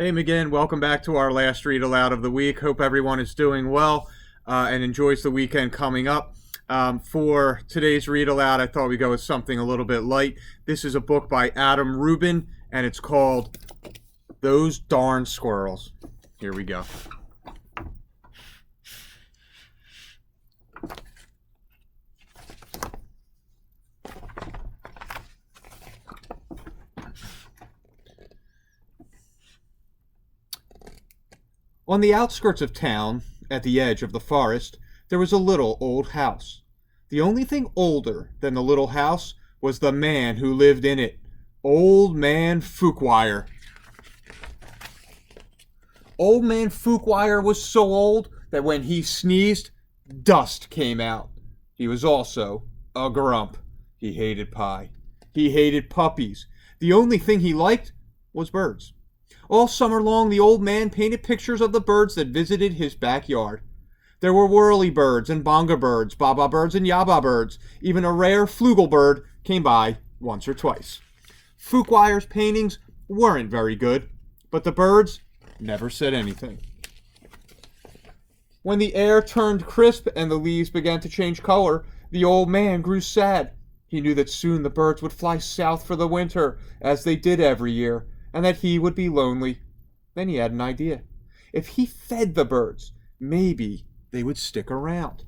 Hey, McGinn, welcome back to our last read aloud of the week. Hope everyone is doing well and enjoys the weekend coming up. For today's read aloud, I thought we'd go with something a little bit light. This is a book by Adam Rubin, and it's called Those Darn Squirrels. Here we go. On the outskirts of town, at the edge of the forest, there was a little old house. The only thing older than the little house was the man who lived in it, Old Man Fuchswire. Old Man Fuchswire was so old that when he sneezed, dust came out. He was also a grump. He hated pie. He hated puppies. The only thing he liked was birds. All summer long, the old man painted pictures of the birds that visited his backyard. There were whirlybirds and bonga birds, baba birds and yaba birds. Even a rare flugelbird came by once or twice. Fuchswire's paintings weren't very good, but the birds never said anything. When the air turned crisp and the leaves began to change color, the old man grew sad. He knew that soon the birds would fly south for the winter, as they did every year, and that he would be lonely. Then he had an idea. If he fed the birds, maybe they would stick around.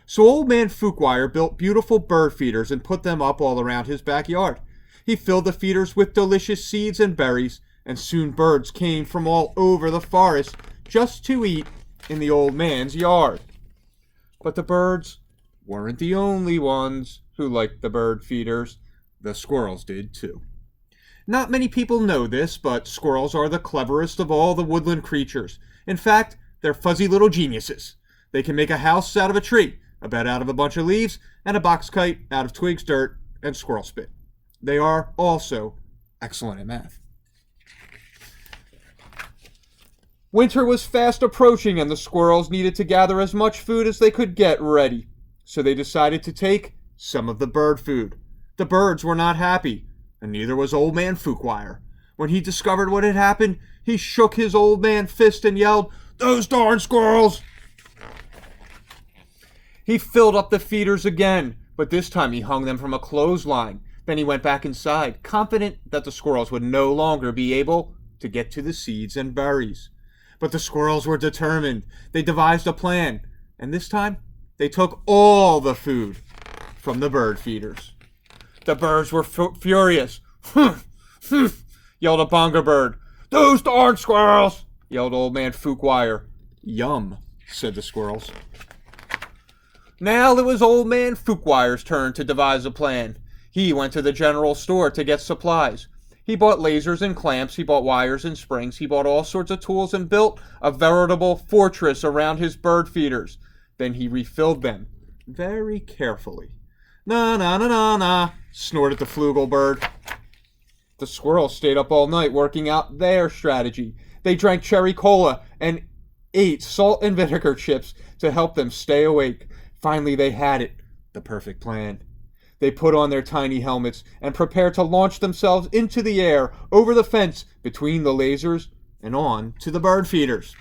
So Old Man Fuchswire built beautiful bird feeders and put them up all around his backyard. He filled the feeders with delicious seeds and berries, and soon birds came from all over the forest just to eat in the old man's yard. But the birds weren't the only ones who liked the bird feeders. The squirrels did too. Not many people know this, but squirrels are the cleverest of all the woodland creatures. In fact, they're fuzzy little geniuses. They can make a house out of a tree, a bed out of a bunch of leaves, and a box kite out of twigs, dirt, and squirrel spit. They are also excellent at math. Winter was fast approaching, and the squirrels needed to gather as much food as they could get ready. So they decided to take some of the bird food. The birds were not happy, and neither was Old Man Fuchswire. When he discovered what had happened, he shook his old man fist and yelled, "Those darn squirrels!" He filled up the feeders again, but this time he hung them from a clothesline. Then he went back inside, confident that the squirrels would no longer be able to get to the seeds and berries. But the squirrels were determined. They devised a plan, and this time they took all the food from the bird feeders. The birds were furious. "Humph, humph," yelled a bonga bird. "Those darn squirrels!" yelled Old Man Fuchswire. "Yum," said the squirrels. Now it was Old Man Fuchswire's turn to devise a plan. He went to the general store to get supplies. He bought lasers and clamps, he bought wires and springs, he bought all sorts of tools and built a veritable fortress around his bird feeders. Then he refilled them very carefully. "Na na na na na," snorted the flugelbird. The squirrels stayed up all night working out their strategy. They drank cherry cola and ate salt and vinegar chips to help them stay awake. Finally they had it, the perfect plan. They put on their tiny helmets and prepared to launch themselves into the air over the fence between the lasers and on to the bird feeders.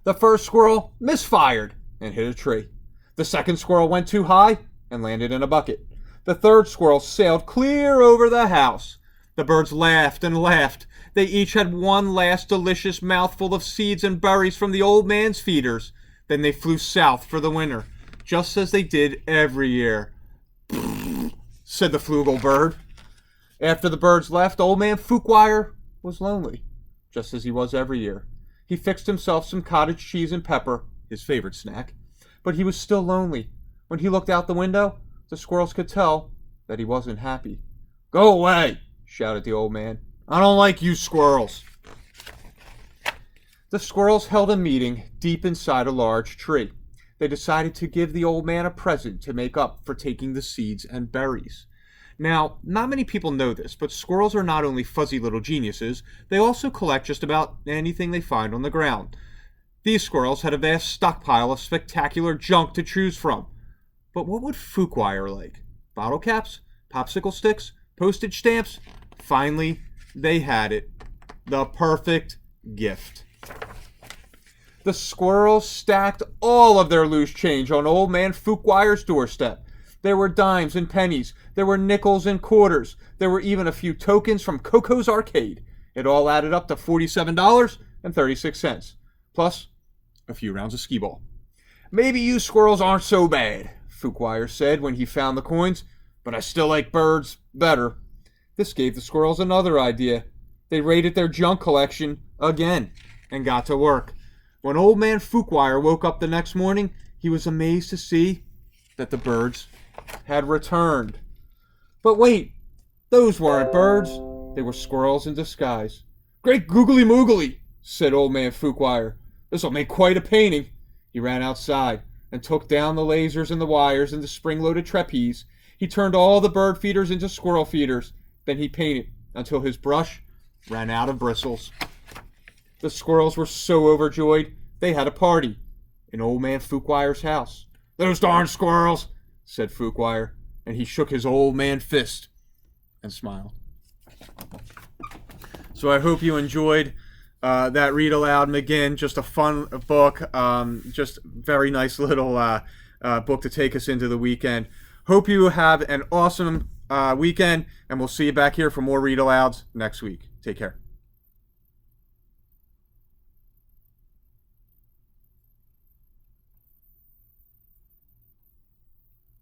The first squirrel misfired and hit a tree. The second squirrel went too high and landed in a bucket. The third squirrel sailed clear over the house. The birds laughed and laughed. They each had one last delicious mouthful of seeds and berries from the old man's feeders. Then they flew south for the winter, just as they did every year. Said the flugelbird. After the birds left, Old Man Fuchswire was lonely, just as he was every year. He fixed himself some cottage cheese and pepper, his favorite snack. But he was still lonely. When he looked out the window, the squirrels could tell that he wasn't happy. "Go away," shouted the old man. "I don't like you squirrels." The squirrels held a meeting deep inside a large tree. They decided to give the old man a present to make up for taking the seeds and berries. Now, not many people know this, but squirrels are not only fuzzy little geniuses, they also collect just about anything they find on the ground. These squirrels had a vast stockpile of spectacular junk to choose from. But what would Fuchswire like? Bottle caps? Popsicle sticks? Postage stamps? Finally, they had it. The perfect gift. The squirrels stacked all of their loose change on Old Man Fuquwire's doorstep. There were dimes and pennies. There were nickels and quarters. There were even a few tokens from Coco's Arcade. It all added up to $47.36, plus a few rounds of skee-ball. "Maybe you squirrels aren't so bad," Fuquwire said when he found the coins, "but I still like birds better." This gave the squirrels another idea. They raided their junk collection again and got to work. When Old Man Fuquwire woke up the next morning, he was amazed to see that the birds had returned. But wait, those weren't birds. They were squirrels in disguise. "Great googly moogly," said Old Man Fuquwire. "This'll make quite a painting." He ran outside and took down the lasers and the wires and the spring-loaded trapeze. He turned all the bird feeders into squirrel feeders. Then he painted until his brush ran out of bristles. The squirrels were so overjoyed, they had a party in Old Man Fuquwire's house. "Those darn squirrels," said Fuquwire, and he shook his old man fist and smiled. So I hope you enjoyed that read aloud, McGinn. Just a fun book, just very nice little book to take us into the weekend. Hope you have an awesome weekend, and we'll see you back here for more read alouds next week. Take care.